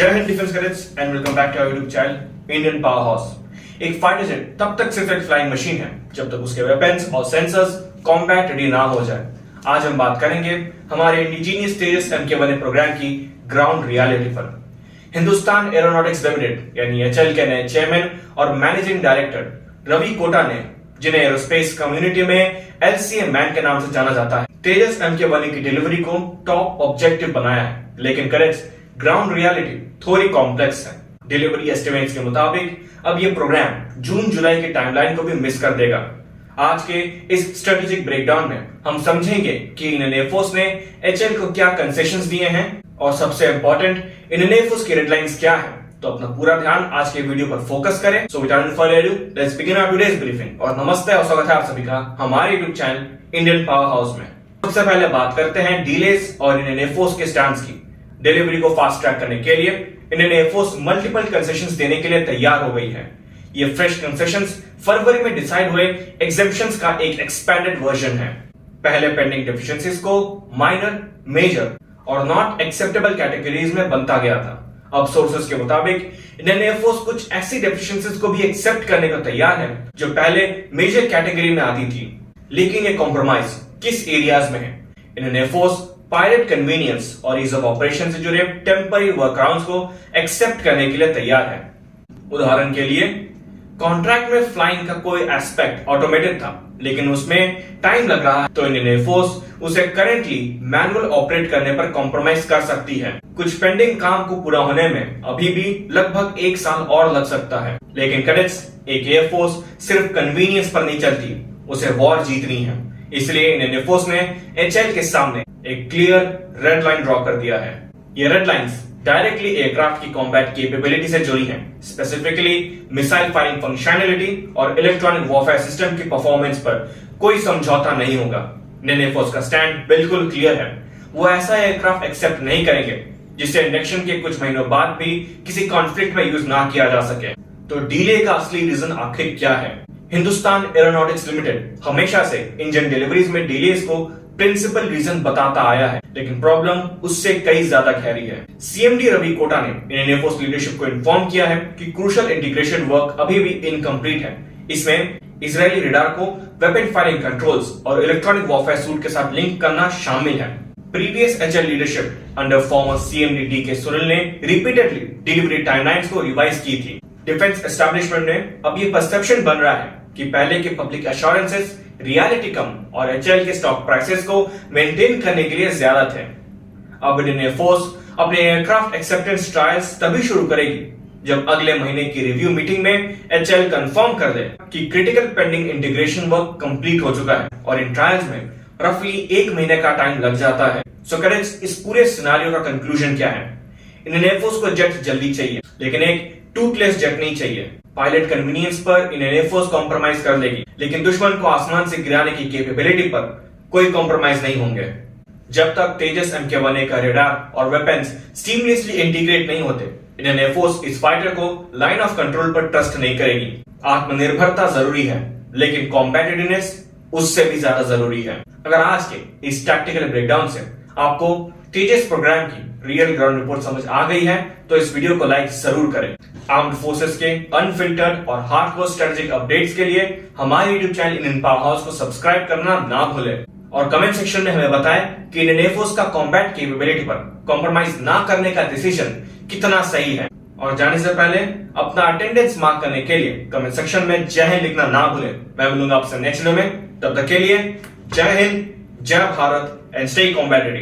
जय Hind defence cadets and welcome back to our YouTube channel Indian power house. एक fighter jet तब तक सिर्फ एक फ्लाइंग मशीन है जब तक उसके वेपन्स और सेंसर्स कॉम्बैट रेडी ना हो जाए। आज हम बात करेंगे हमारे इंडिजीनियस तेजस MK1A प्रोग्राम की ग्राउंड रियलिटी पर। हिंदुस्तान एरोनॉटिक्स लिमिटेड यानी HAL के नए चेयरमैन और मैनेजिंग डायरेक्टर रवि कोटा ने, जिन्हें एरोस्पेस कम्युनिटी में LCA मैन के नाम से जाना जाता है, तेजस MK1A की डिलीवरी को टॉप ऑब्जेक्टिव बनाया है। लेकिन करेक्ट ग्राउंड रियलिटी थोड़ी कॉम्प्लेक्स है। डिलीवरी एस्टिमेट्स के मुताबिक अब ये प्रोग्राम जून-जुलाई की टाइमलाइन को भी मिस कर देगा। आज के इस स्ट्रेटेजिक ब्रेकडाउन में हम समझेंगे कि इंडियन एयरफोर्स ने HAL को क्या कंसेशंस दिए हैं और सबसे इंपॉर्टेंट इंडियन एयरफोर्स की रेडलाइंस क्या है। तो अपना पूरा ध्यान आज के वीडियो पर फोकस करें। So without further ado let's begin our today's briefing. और नमस्ते और स्वागत है आप सभी का हमारे YouTube channel Indian power house में। सबसे पहले बात करते हैं डिलेस और इंडियन एयरफोर्स के स्टैंड्स की। डिलीवरी को फास्ट ट्रैक करने के लिए इंडियन एयरफोर्स मल्टीपल कंसेशंस देने के लिए तैयार हो गई है। ये फ्रेश कंसेशंस फरवरी में डिसाइड हुए एग्जेम्पशंस का एक एक्सपेंडेड वर्जन है। पहले पेंडिंग डेफिशिएंसीज को माइनर, मेजर और नॉट एक्सेप्टेबल कैटेगरीज में बनता गया था। अब सोर्सेस के मुताबिक इंडियन एयरफोर्स कुछ ऐसी डेफिशिएंसीज को भी एक्सेप्ट करने को तैयार है जो पहले मेजर कैटेगरी में आती थी। लेकिन ये कॉम्प्रोमाइज किस एरियाज में है? इंडियन एयरफोर्स पायलट कन्वीनियंस और ईज ऑफ ऑपरेशन से जुड़े टेम्पररी वर्कअराउंड्स को एक्सेप्ट करने के लिए तैयार है। उदाहरण के लिए कॉन्ट्रैक्ट में फ्लाइंग का कोई एस्पेक्ट ऑटोमेटेड था लेकिन उसमें टाइम लग रहा है, तो इंडियन एयरफोर्स उसे करेंटली मैनुअल ऑपरेट करने पर कॉम्प्रोमाइज कर सकती है। कुछ पेंडिंग काम को पूरा होने में अभी भी लगभग 1 साल और लग सकता है। लेकिन कैडेट्स, एक एयरफोर्स सिर्फ कन्वीनियंस पर नहीं चलती, उसे वॉर जीतनी है। इसलिए इंडियन एयरफोर्स ने HAL के सामने एक क्लियर रेड लाइन ड्रॉ कर दिया है। ये रेड लाइंस डायरेक्टली एयरक्राफ्ट की कॉम्बैट कैपेबिलिटी से जुड़ी हैं, स्पेसिफिकली मिसाइल फायरिंग फंक्शनैलिटी और इलेक्ट्रॉनिक वॉरफेयर सिस्टम की परफॉर्मेंस पर कोई समझौता नहीं होगा। इंडियन एयरफोर्स का स्टैंड बिल्कुल क्लियर है। वो ऐसा एयरक्राफ्ट एक्सेप्ट नहीं करेंगे जिसे इंडक्शन के कुछ महीनों बाद भी किसी कॉन्फ्लिक्ट में यूज ना किया जा सके। तो डीले का असली रीजन आखिर क्या है? हिंदुस्तान एरोनॉटिक्स लिमिटेड हमेशा से इंजन डिलीवरीज में डिलेज को प्रिंसिपल रीजन बताता आया है, लेकिन प्रॉब्लम उससे कई ज्यादा गहरी है। CMD रवि कोटा ने इंडियन एयरफोर्स लीडरशिप को इन्फॉर्म किया है कि क्रूशियल इंटीग्रेशन वर्क अभी भी इनकम्प्लीट है। इसमें इजरायली रडार को वेपन फायरिंग कंट्रोल्स और इलेक्ट्रॉनिक वॉरफेयर सूट के साथ लिंक करना शामिल है। Previous HAL leadership under farmer CMD DK Sunil ने रिपीटेडली डिलीवरी टाइमलाइंस को रिवाइज की थी। डिफेंस एस्टैब्लिशमेंट में अब ये परसेप्शन बन रहा है कि पहले के पब्लिक एश्योरेंसेस रियलिटी कम और HAL के स्टॉक प्राइसेस को मेंटेन करने के लिए ज्यादा थे। अब इंडियन एयरफोर्स अपने एयरक्राफ्ट एक्सेप्टेंस ट्रायल्स तभी शुरू करेगी जब अगले महीने की रिव्यू मीटिंग में HAL कंफर्म कर दे कि critical pending integration work complete हो चुका है और इन ट्रायल्स में रफली 1 महीने का टाइम लग जाता है। सो करेक्ट, इस पूरे सिनेरियो का कंक्लूजन क्या है? इंडियन एयरफोर्स को जेट जल्दी चाहिए, लेकिन एक टूथलेस जेट नहीं चाहिए। पायलट कन्वीनियंस पर इंडियन एयरफोर्स कॉम्प्रोमाइज कर लेगी, लेकिन दुश्मन को आसमान से गिराने की कैपेबिलिटी पर कोई कॉम्प्रोमाइज नहीं होंगे। जब तक तेजस MK1A का रडार और वेपन्स सीमलेसली इंटीग्रेट नहीं होते, इंडियन एयरफोर्स इस फाइटर को लाइन ऑफ कंट्रोल पर ट्रस्ट नहीं करेगी। आत्मनिर्भरता जरूरी है, लेकिन कॉम्बैटिवनेस उससे भी ज्यादा जरूरी है। अगर आज के इस टैक्टिकल ब्रेकडाउन से आपको तेजस प्रोग्राम की रियल ग्राउंड रिपोर्ट समझ आ गई है तो इस वीडियो को लाइक जरूर करें। आर्म्ड फोर्सेस के अनफिल्टर्ड और हार्डकोर स्ट्रेटेजिक अपडेट्स के लिए हमारे YouTube channel Indian power house को सब्सक्राइब करना ना भूलें और कमेंट सेक्शन में हमें बताएं कि इंडियन एयरफोर्स का कॉम्बैट कैपेबिलिटी पर कॉम्प्रोमाइज ना करने का डिसीजन कितना सही है। और जाने से पहले अपना अटेंडेंस मार्क करने के लिए कमेंट सेक्शन में जय हिंद लिखना ना भूलें। मैं मिलूंगा आपसे नेक्स्ट वीडियो में, तब तक के लिए जय हिंद, जय भारत एंड स्टे कॉम्बैटिव।